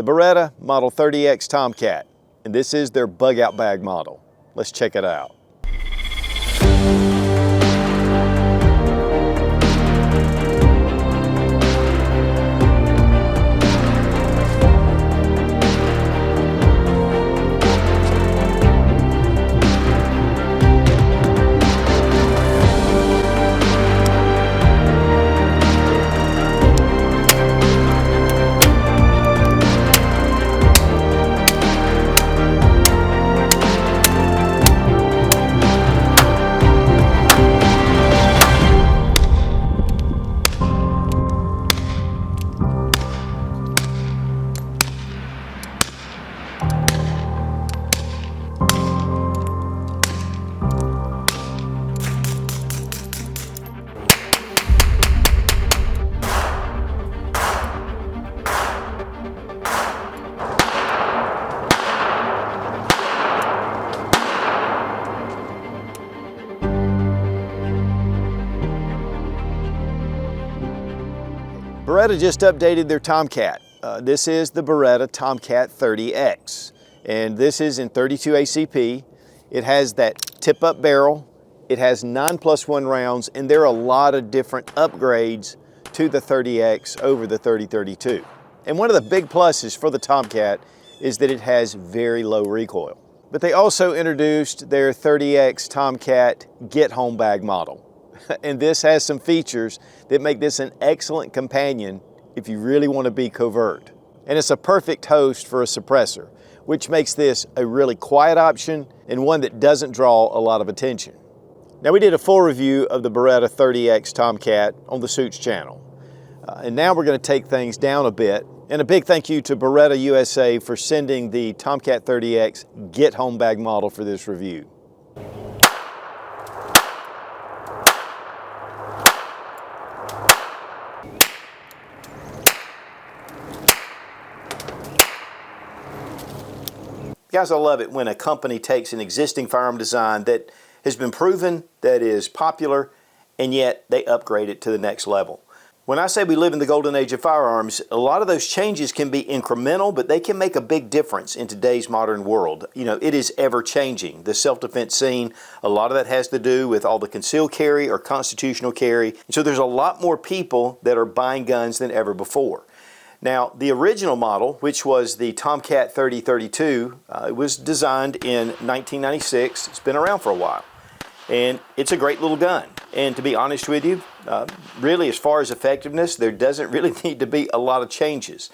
the Beretta Model 30X Tomcat, and this is their bug out bag model. Let's check it out. Beretta just updated their Tomcat. This is the Beretta Tomcat 30X, and this is in 32 ACP. It has that tip-up barrel. It has 9+1 rounds, and there are a lot of different upgrades to the 30X over the 30-32. And one of the big pluses for the Tomcat is that it has very low recoil. But they also introduced their 30X Tomcat Get Home Bag model. And this has some features that make this an excellent companion if you really want to be covert. And it's a perfect host for a suppressor, which makes this a really quiet option and one that doesn't draw a lot of attention. Now, we did a full review of the Beretta 30X Tomcat on the Sootch channel. And now we're going to take things down a bit. And a big thank you to Beretta USA for sending the Tomcat 30X Get Home Bag model for this review. Guys, I love it when a company takes an existing firearm design that has been proven, that is popular, and yet they upgrade it to the next level. When I say we live in the golden age of firearms, a lot of those changes can be incremental, but they can make a big difference in today's modern world. You know, it is ever changing. The self-defense scene, a lot of that has to do with all the concealed carry or constitutional carry. So there's a lot more people that are buying guns than ever before. Now, the original model, which was the Tomcat 30-32, it was designed in 1996. It's been around for a while, and it's a great little gun. And to be honest with you, really as far as effectiveness, there doesn't really need to be a lot of changes.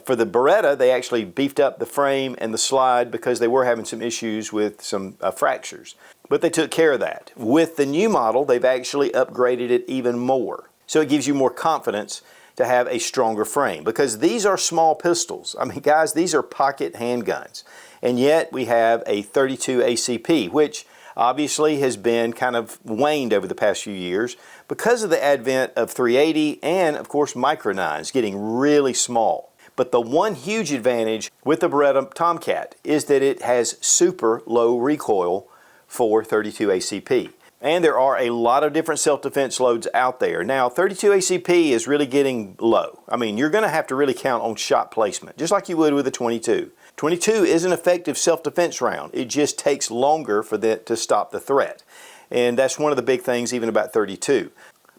For the Beretta, they actually beefed up the frame and the slide because they were having some issues with some fractures. But they took care of that. With the new model, they've actually upgraded it even more. So it gives you more confidence to have a stronger frame, because these are small pistols. I mean, guys, these are pocket handguns, and yet we have a 32 ACP, which obviously has been kind of waned over the past few years because of the advent of 380 and, of course, micro 9s getting really small. But the one huge advantage with the Beretta Tomcat is that it has super low recoil for 32 ACP. And there are a lot of different self-defense loads out there. Now, 32 ACP is really getting low. I mean, you're going to have to really count on shot placement, just like you would with a 22. 22 is an effective self-defense round. It just takes longer for that to stop the threat. And that's one of the big things even about 32.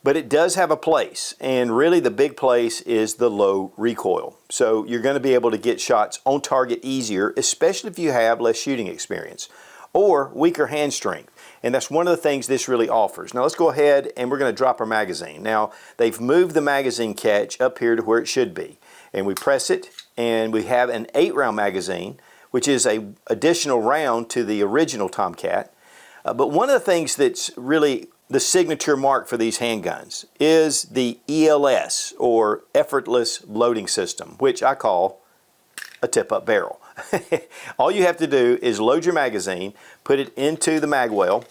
But it does have a place, and really the big place is the low recoil. So you're going to be able to get shots on target easier, especially if you have less shooting experience or weaker hand strength. And that's one of the things this really offers. Now let's go ahead and we're going to drop our magazine. Now they've moved the magazine catch up here to where it should be. And we press it, and we have an 8-round magazine, which is an additional round to the original Tomcat. But one of the things that's really the signature mark for these handguns is the ELS, or effortless loading system, which I call a tip-up barrel. All you have to do is load your magazine, put it into the mag well,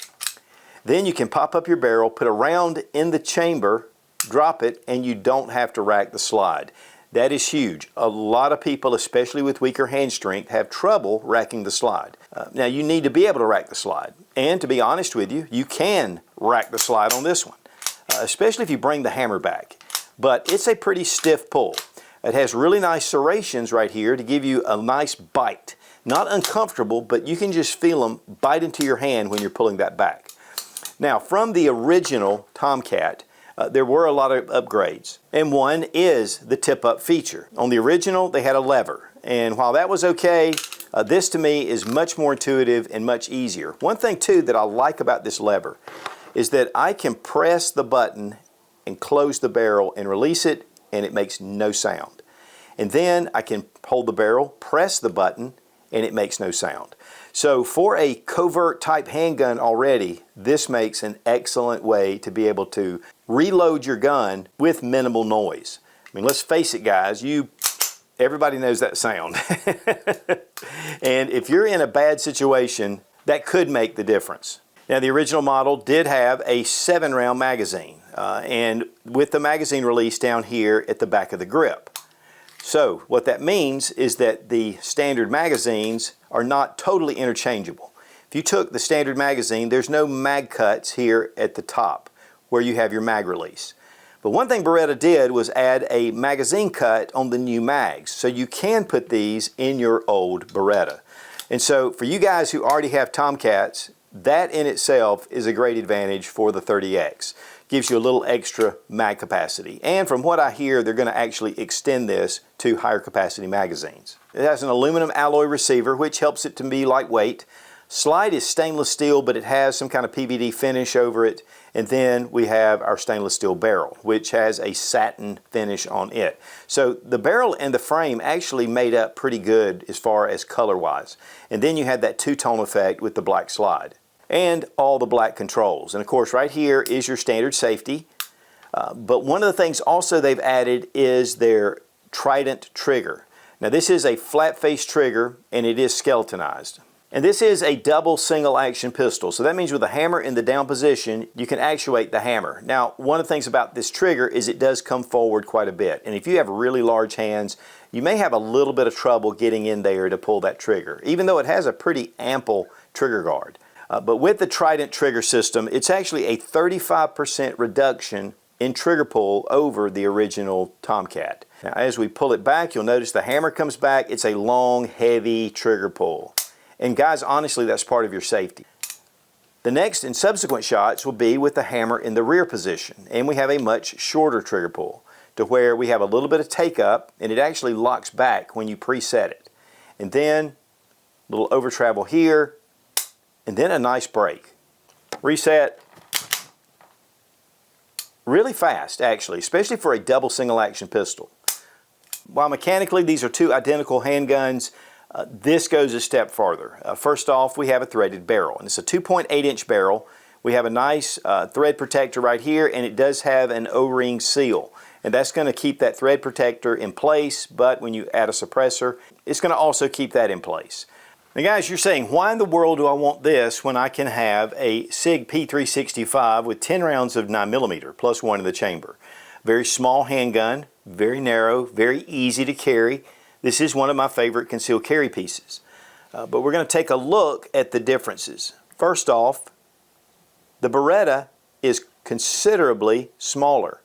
then you can pop up your barrel, put a round in the chamber, drop it, and you don't have to rack the slide. That is huge. A lot of people, especially with weaker hand strength, have trouble racking the slide. Now you need to be able to rack the slide, and to be honest with you, you can rack the slide on this one, especially if you bring the hammer back. But it's a pretty stiff pull. It has really nice serrations right here to give you a nice bite. Not uncomfortable, but you can just feel them bite into your hand when you're pulling that back. Now, from the original Tomcat, there were a lot of upgrades, and one is the tip-up feature. On the original, they had a lever, and while that was okay, this to me is much more intuitive and much easier. One thing too that I like about this lever is that I can press the button and close the barrel and release it, and it makes no sound. And then I can hold the barrel, press the button, and it makes no sound. So for a covert type handgun already, this makes an excellent way to be able to reload your gun with minimal noise. I mean, let's face it, guys, everybody knows that sound. And if you're in a bad situation, that could make the difference. Now, the original model did have a 7-round magazine, and with the magazine release down here at the back of the grip. So what that means is that the standard magazines are not totally interchangeable. If you took the standard magazine, there's no mag cuts here at the top where you have your mag release. But one thing Beretta did was add a magazine cut on the new mags, so you can put these in your old Beretta. And so for you guys who already have Tomcats, that in itself is a great advantage for the 30X. Gives you a little extra mag capacity. And from what I hear, they're going to actually extend this to higher capacity magazines. It has an aluminum alloy receiver, which helps it to be lightweight. Slide is stainless steel, but it has some kind of PVD finish over it. And then we have our stainless steel barrel, which has a satin finish on it. So the barrel and the frame actually made up pretty good as far as color-wise. And then you had that two-tone effect with the black slide. And all the black controls. And of course right here is your standard safety. But one of the things also they've added is their Trident trigger. Now this is a flat face trigger and it is skeletonized. And this is a double single action pistol. So that means with the hammer in the down position, you can actuate the hammer. Now one of the things about this trigger is it does come forward quite a bit. And if you have really large hands, you may have a little bit of trouble getting in there to pull that trigger, even though it has a pretty ample trigger guard. But with the Trident trigger system, it's actually a 35% reduction in trigger pull over the original Tomcat. Now, as we pull it back, you'll notice the hammer comes back. It's a long, heavy trigger pull. And guys, honestly, that's part of your safety. The next and subsequent shots will be with the hammer in the rear position. And we have a much shorter trigger pull to where we have a little bit of take up, and it actually locks back when you preset it. And then a little over travel here, and then a nice break. Reset. Really fast, actually, especially for a double single action pistol. While mechanically these are two identical handguns, this goes a step farther. First off, we have a threaded barrel, and it's a 2.8-inch barrel. We have a nice thread protector right here, and it does have an O-ring seal. And that's going to keep that thread protector in place, but when you add a suppressor, it's going to also keep that in place. Now guys, you're saying, why in the world do I want this when I can have a SIG P365 with 10 rounds of 9mm plus one in the chamber? Very small handgun, very narrow, very easy to carry. This is one of my favorite concealed carry pieces. But we're going to take a look at the differences. First off, the Beretta is considerably smaller.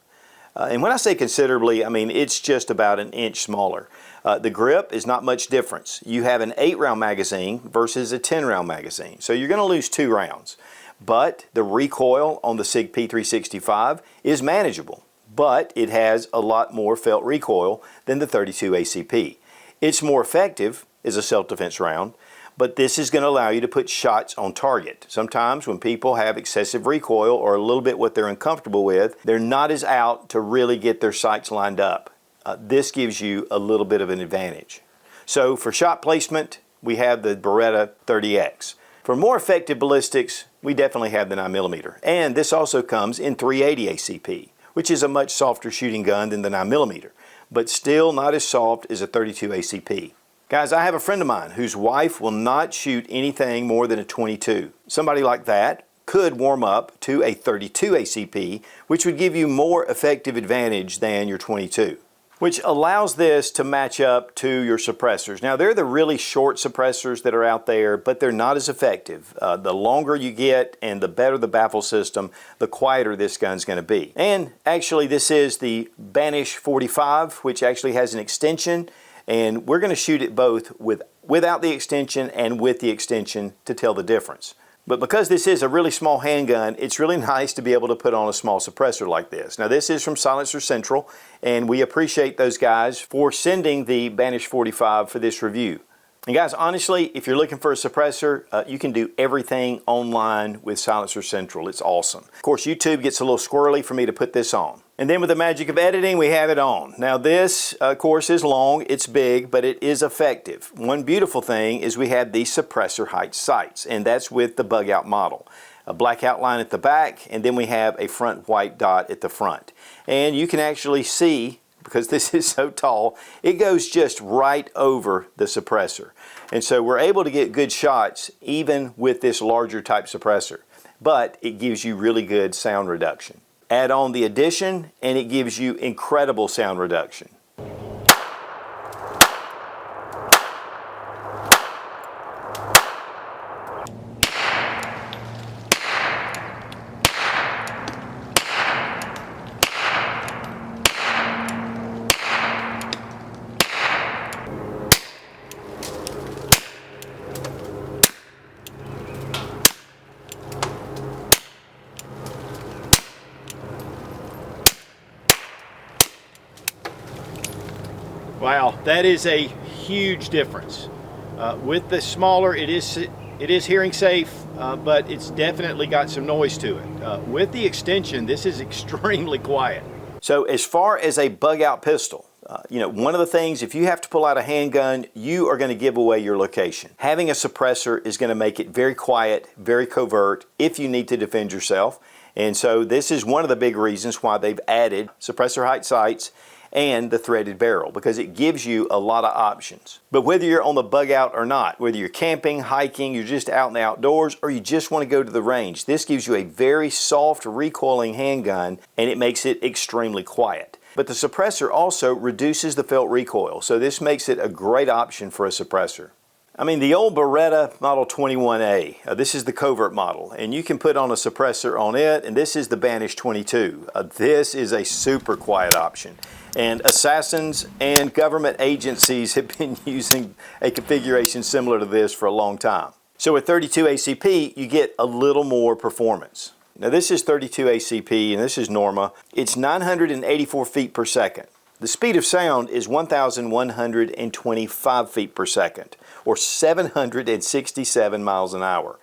And when I say considerably, I mean it's just about an inch smaller. The grip is not much difference. You have an 8-round magazine versus a 10-round magazine. So you're going to lose 2 rounds. But the recoil on the SIG P365 is manageable. But it has a lot more felt recoil than the 32 ACP. It's more effective as a self-defense round, but this is going to allow you to put shots on target. Sometimes when people have excessive recoil or a little bit what they're uncomfortable with, they're not as out to really get their sights lined up. This gives you a little bit of an advantage. So for shot placement, we have the Beretta 30X. For more effective ballistics, we definitely have the 9mm. And this also comes in 380 ACP, which is a much softer shooting gun than the 9mm, but still not as soft as a 32 ACP. Guys, I have a friend of mine whose wife will not shoot anything more than a 22. Somebody like that could warm up to a 32 ACP, which would give you more effective advantage than your 22. which allows this to match up to your suppressors. Now, they're the really short suppressors that are out there, but they're not as effective. The longer you get and the better the baffle system, the quieter this gun's going to be. And actually, this is the Banish 45, which actually has an extension, and we're going to shoot it both without the extension and with the extension to tell the difference. But because this is a really small handgun, it's really nice to be able to put on a small suppressor like this. Now, this is from Silencer Central, and we appreciate those guys for sending the Banish 45 for this review. And guys, honestly, if you're looking for a suppressor, you can do everything online with Silencer Central. It's awesome. Of course, YouTube gets a little squirrely for me to put this on. And then with the magic of editing, we have it on. Now this, of course, is long, it's big, but it is effective. One beautiful thing is we have these suppressor height sights, and that's with the bug out model. A black outline at the back, and then we have a front white dot at the front. And you can actually see, because this is so tall, it goes just right over the suppressor. And so we're able to get good shots even with this larger type suppressor, but it gives you really good sound reduction. Add on the addition and it gives you incredible sound reduction. Wow, that is a huge difference. With the smaller, it is hearing safe, but it's definitely got some noise to it. With the extension, this is extremely quiet. So as far as a bug out pistol, you know, one of the things, if you have to pull out a handgun, you are going to give away your location. Having a suppressor is going to make it very quiet, very covert if you need to defend yourself. And so this is one of the big reasons why they've added suppressor height sights and the threaded barrel, because it gives you a lot of options. But whether you're on the bug out or not, whether you're camping, hiking, you're just out in the outdoors, or you just want to go to the range, this gives you a very soft recoiling handgun, and it makes it extremely quiet. But the suppressor also reduces the felt recoil, so this makes it a great option for a suppressor. I mean, the old Beretta Model 21A, this is the covert model, and you can put on a suppressor on it, and this is the Banish 22. This is a super quiet option. And assassins and government agencies have been using a configuration similar to this for a long time. So with 32 ACP, you get a little more performance. Now this is 32 ACP and this is Norma. It's 984 feet per second. The speed of sound is 1,125 feet per second, or 767 miles an hour.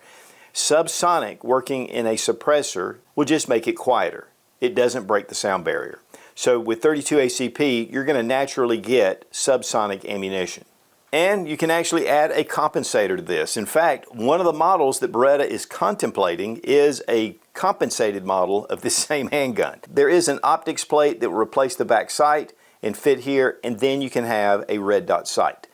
Subsonic working in a suppressor will just make it quieter. It doesn't break the sound barrier. So with 32 ACP, you're going to naturally get subsonic ammunition. And you can actually add a compensator to this. In fact, one of the models that Beretta is contemplating is a compensated model of this same handgun. There is an optics plate that will replace the back sight and fit here, and then you can have a red dot sight.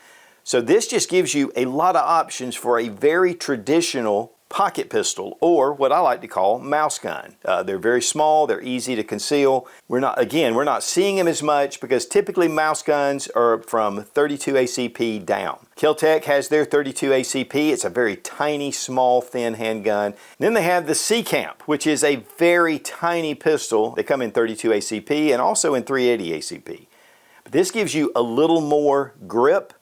So this just gives you a lot of options for a very traditional pocket pistol, or what I like to call mouse gun. They're very small, they're easy to conceal. We're not seeing them as much because typically mouse guns are from 32 ACP down. Kel-Tec has their 32 ACP. It's a very tiny, small, thin handgun. Then they have the C-Camp, which is a very tiny pistol. They come in 32 ACP and also in 380 ACP. But this gives you a little more grip.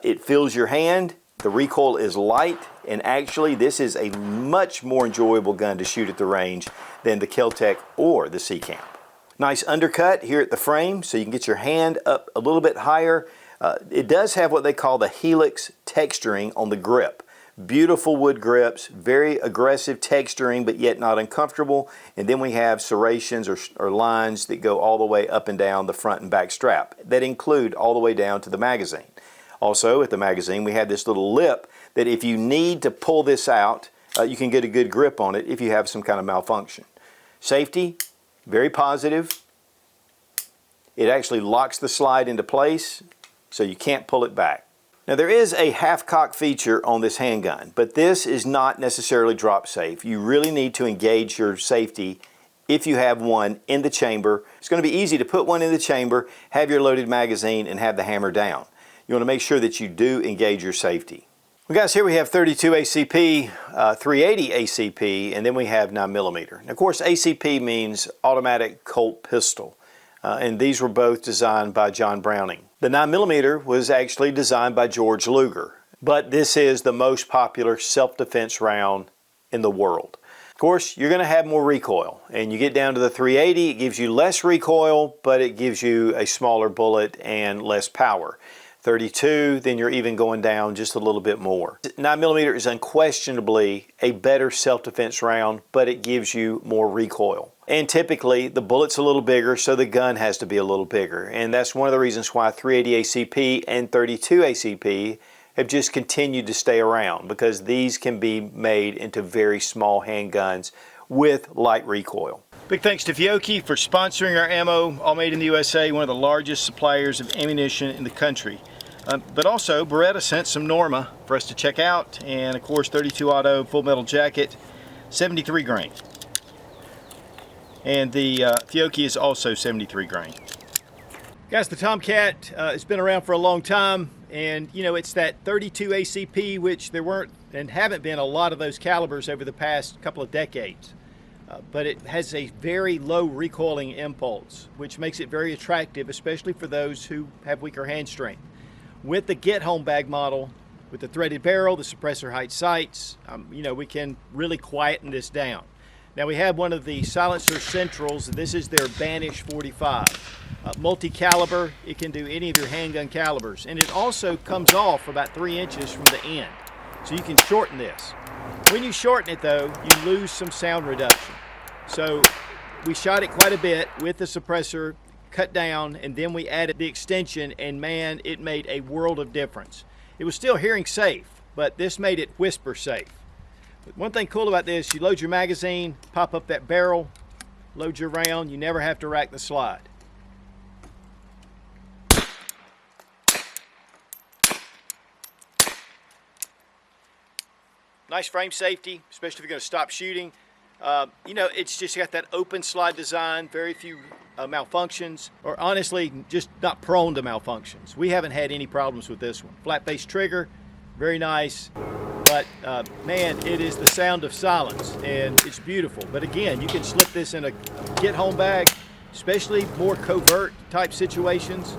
It fills your hand. The recoil is light, and actually this is a much more enjoyable gun to shoot at the range than the Kel-Tec or the C-Camp. Nice undercut here at the frame so you can get your hand up a little bit higher. It does have what they call the helix texturing on the grip. Beautiful wood grips, very aggressive texturing but yet not uncomfortable. And then we have serrations or lines that go all the way up and down the front and back strap that include all the way down to the magazine. Also, at the magazine, we have this little lip that if you need to pull this out, you can get a good grip on it if you have some kind of malfunction. Safety, very positive. It actually locks the slide into place, so you can't pull it back. Now, there is a half-cock feature on this handgun, but this is not necessarily drop safe. You really need to engage your safety if you have one in the chamber. It's going to be easy to put one in the chamber, have your loaded magazine, and have the hammer down. You want to make sure that you do engage your safety. Well guys, here we have 32 ACP, 380 ACP, and then we have 9mm. And of course, ACP means automatic Colt pistol. And these were both designed by John Browning. The 9mm was actually designed by George Luger, but this is the most popular self-defense round in the world. Of course, you're going to have more recoil, and you get down to the 380, it gives you less recoil, but it gives you a smaller bullet and less power. 32, then you're even going down just a little bit more. 9mm is unquestionably a better self-defense round, but it gives you more recoil. And typically, the bullet's a little bigger, so the gun has to be a little bigger. And that's one of the reasons why 380 ACP and 32 ACP have just continued to stay around, because these can be made into very small handguns with light recoil. Big thanks to Fiocchi for sponsoring our ammo, all made in the USA, one of the largest suppliers of ammunition in the country. But also, Beretta sent some Norma for us to check out, and of course 32 Auto Full Metal Jacket, 73 grain. And the Fiocchi is also 73 grain. Guys, the Tomcat has been around for a long time, and you know, it's that 32 ACP, which there weren't and haven't been a lot of those calibers over the past couple of decades. But it has a very low recoiling impulse, which makes it very attractive, especially for those who have weaker hand strength. With the Get Home Bag model, with the threaded barrel, the suppressor height sights, you know, we can really quieten this down. Now we have one of the silencer centrals. This is their Banish 45. Multi-caliber, it can do any of your handgun calibers. And it also comes off about 3 inches from the end. So you can shorten this. When you shorten it though, you lose some sound reduction. So we shot it quite a bit with the suppressor cut down, and then we added the extension, and man, it made a world of difference. It was still hearing safe, but this made it whisper safe. But one thing cool about this, you load your magazine, pop up that barrel, load your round, you never have to rack the slide. Nice frame safety, especially if you're going to stop shooting. You know, it's just got that open slide design, very few malfunctions, or honestly, just not prone to malfunctions. We haven't had any problems with this one. Flat base trigger, very nice, but man, it is the sound of silence, and it's beautiful. But again, you can slip this in a Get Home bag, especially more covert type situations.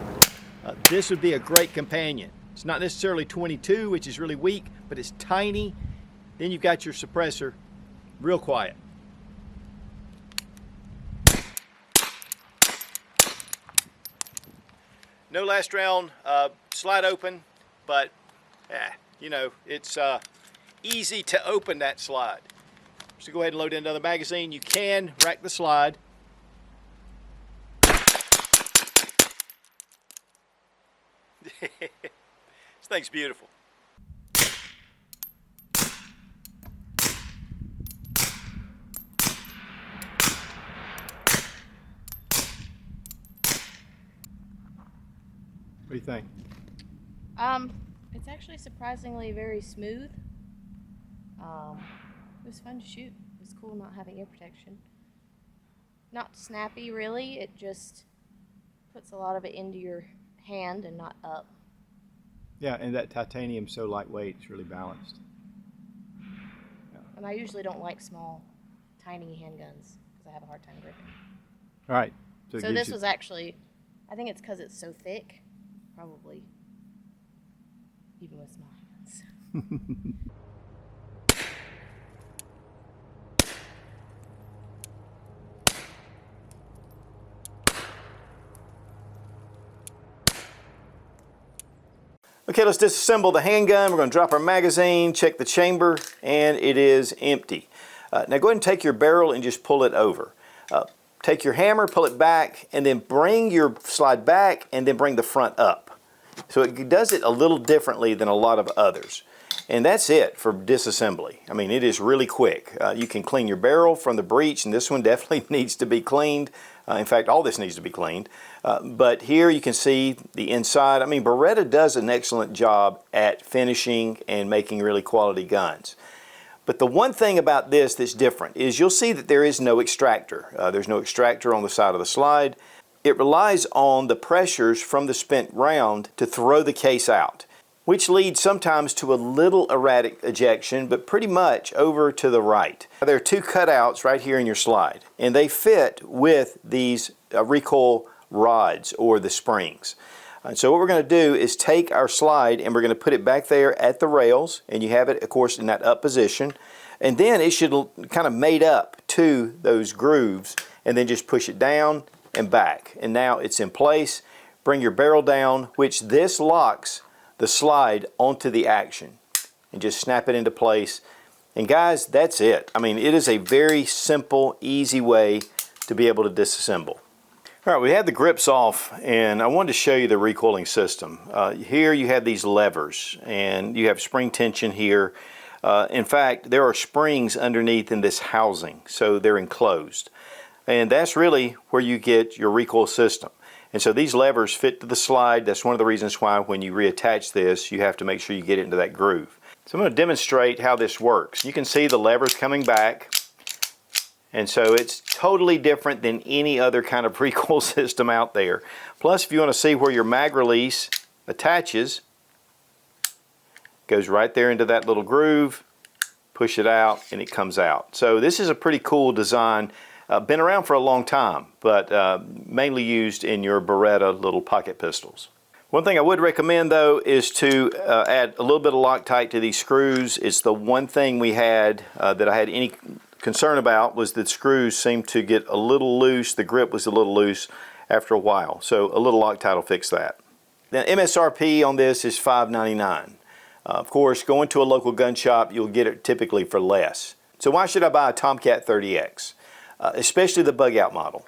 This would be a great companion. It's not necessarily 22, which is really weak, but it's tiny. Then you've got your suppressor, real quiet. No last round slide open, but you know, it's easy to open that slide. So go ahead and load in another magazine. You can rack the slide. This thing's beautiful. What do you think? It's actually surprisingly very smooth. It was fun to shoot. It was cool not having ear protection. Not snappy really, it just puts a lot of it into your hand and not up. Yeah, and that titanium's so lightweight, it's really balanced. Yeah. And I usually don't like small, tiny handguns because I have a hard time gripping. All right. So this was actually, I think it's because it's so thick. Probably, even with small hands. Okay, let's disassemble the handgun. We're going to drop our magazine, check the chamber, and it is empty. Now go ahead and take your barrel and just pull it over. Take your hammer, pull it back, and then bring your slide back, and then bring the front up. So it does it a little differently than a lot of others. And that's it for disassembly. I mean, it is really quick. You can clean your barrel from the breech, and this one definitely needs to be cleaned. In fact, all this needs to be cleaned. But here you can see the inside. I mean, Beretta does an excellent job at finishing and making really quality guns. But the one thing about this that's different is you'll see that there is no extractor. There's no extractor on the side of the slide. It relies on the pressures from the spent round to throw the case out, which leads sometimes to a little erratic ejection, but pretty much over to the right. There are two cutouts right here in your slide, and they fit with these recoil rods or the springs. And so what we're going to do is take our slide and we're going to put it back there at the rails, and you have it, of course, in that up position. And then it should kind of mate up to those grooves, and then just push it down and back. And now it's in place. Bring your barrel down, which this locks the slide onto the action, and just snap it into place. And guys, that's it. I mean, it is a very simple, easy way to be able to disassemble. All right, we have the grips off, and I wanted to show you the recoiling system. Here you have these levers, and you have spring tension here. In fact, there are springs underneath in this housing, so they're enclosed. And that's really where you get your recoil system. And so these levers fit to the slide. That's one of the reasons why when you reattach this, you have to make sure you get it into that groove. So I'm going to demonstrate how this works. You can see the levers coming back. And so it's totally different than any other kind of recoil system out there. Plus, if you want to see where your mag release attaches, goes right there into that little groove, push it out, and it comes out. So this is a pretty cool design. Been around for a long time, but mainly used in your Beretta little pocket pistols. One thing I would recommend though is to add a little bit of Loctite to these screws. It's the one thing we had that I had any concern about, was that screws seemed to get a little loose. The grip was a little loose after a while. So a little Loctite will fix that. Now MSRP on this is $5.99. Of course, going to a local gun shop, you'll get it typically for less. So why should I buy a Tomcat 30X? Especially the bug out model.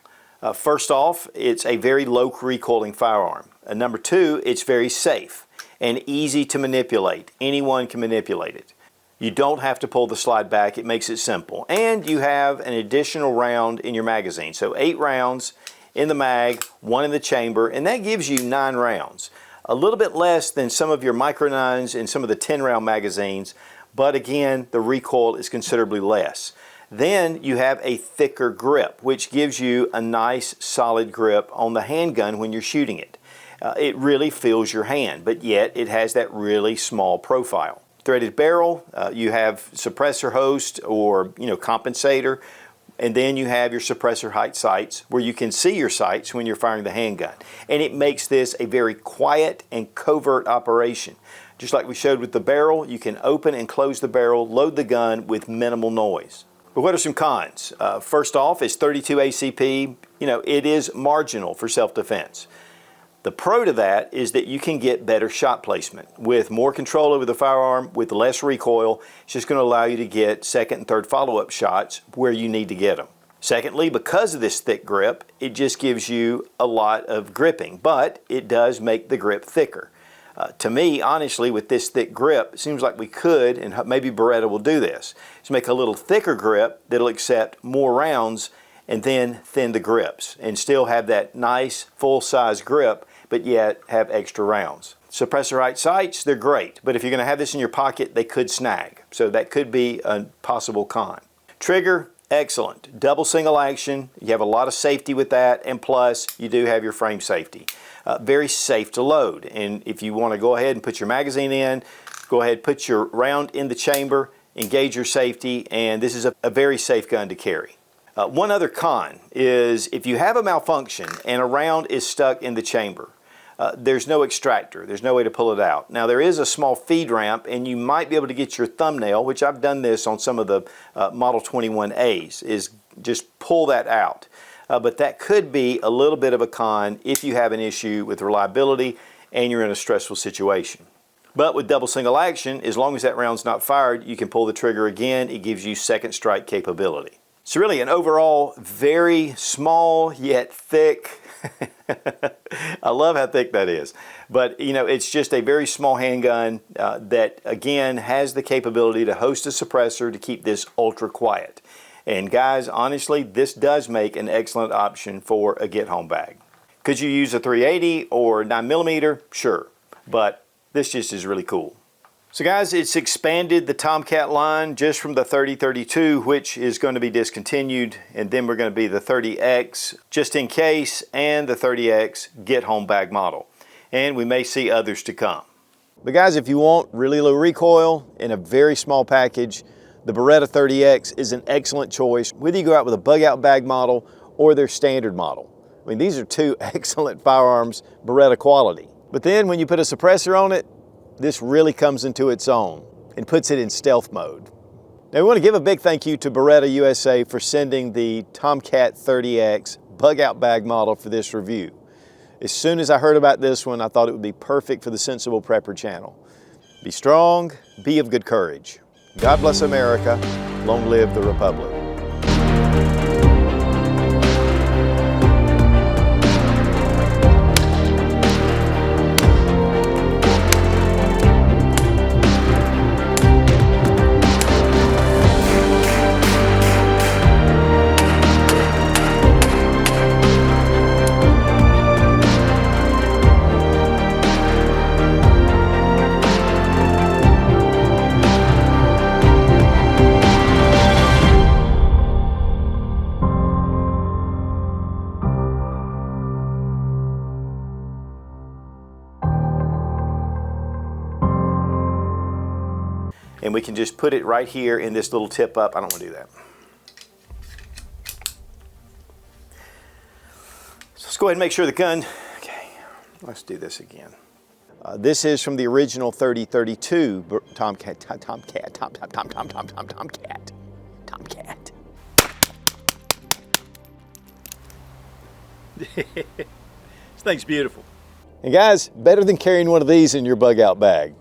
First off, it's a very low recoiling firearm. Number two, it's very safe and easy to manipulate. Anyone can manipulate it. You don't have to pull the slide back. It makes it simple. And you have an additional round in your magazine. So 8 rounds in the mag, 1 in the chamber, and that gives you 9 rounds. A little bit less than some of your micro 9s and some of the 10-round magazines, but again, the recoil is considerably less. Then you have a thicker grip, which gives you a nice solid grip on the handgun when you're shooting it. It really fills your hand, but yet it has that really small profile. Threaded barrel, you have suppressor host or compensator, and then you have your suppressor height sights where you can see your sights when you're firing the handgun. And it makes this a very quiet and covert operation. Just like we showed with the barrel, you can open and close the barrel, load the gun with minimal noise. But what are some cons? First off, it's 32 ACP. It is marginal for self-defense. The pro to that is that you can get better shot placement. With more control over the firearm, with less recoil, it's just going to allow you to get second and third follow-up shots where you need to get them. Secondly, because of this thick grip, it just gives you a lot of gripping, but it does make the grip thicker. To me, honestly, with this thick grip, it seems like we could, and maybe Beretta will do this, is make a little thicker grip that'll accept more rounds and then thin the grips and still have that nice full-size grip, but yet have extra rounds. Suppressor height sights, they're great, but if you're going to have this in your pocket, they could snag. So that could be a possible con. Trigger, excellent. Double single action, you have a lot of safety with that, and plus you do have your frame safety. Very safe to load, and if you want to go ahead and put your magazine in, go ahead, put your round in the chamber, engage your safety, and this is a very safe gun to carry. One other con is if you have a malfunction and a round is stuck in the chamber, there's no extractor, there's no way to pull it out. Now there is a small feed ramp, and you might be able to get your thumbnail, which I've done this on some of the Model 21As, is just pull that out. But that could be a little bit of a con if you have an issue with reliability and you're in a stressful situation. But with double single action, as long as that round's not fired, you can pull the trigger again. It gives you second strike capability. So really an overall very small yet thick, I love how thick that is. But it's just a very small handgun that again has the capability to host a suppressor to keep this ultra quiet. And guys, honestly, this does make an excellent option for a get-home bag. Could you use a 380 or 9mm? Sure, but this just is really cool. So guys, it's expanded the Tomcat line just from the 3032, which is going to be discontinued, and then we're going to be the 30X just in case, and the 30X get home bag model. And we may see others to come. But guys, if you want really low recoil in a very small package, the Beretta 30X is an excellent choice, whether you go out with a bug out bag model or their standard model. I mean, these are two excellent firearms, Beretta quality. But then when you put a suppressor on it, this really comes into its own and puts it in stealth mode. Now we want to give a big thank you to Beretta USA for sending the Tomcat 30X bug out bag model for this review. As soon as I heard about this one, I thought it would be perfect for the Sensible Prepper channel. Be strong, be of good courage. God bless America, long live the Republic. And we can just put it right here in this little tip up. I don't want to do that. So let's go ahead and make sure the gun, okay, let's do this again. This is from the original 3032 Tomcat. This thing's beautiful. And guys, better than carrying one of these in your bug out bag.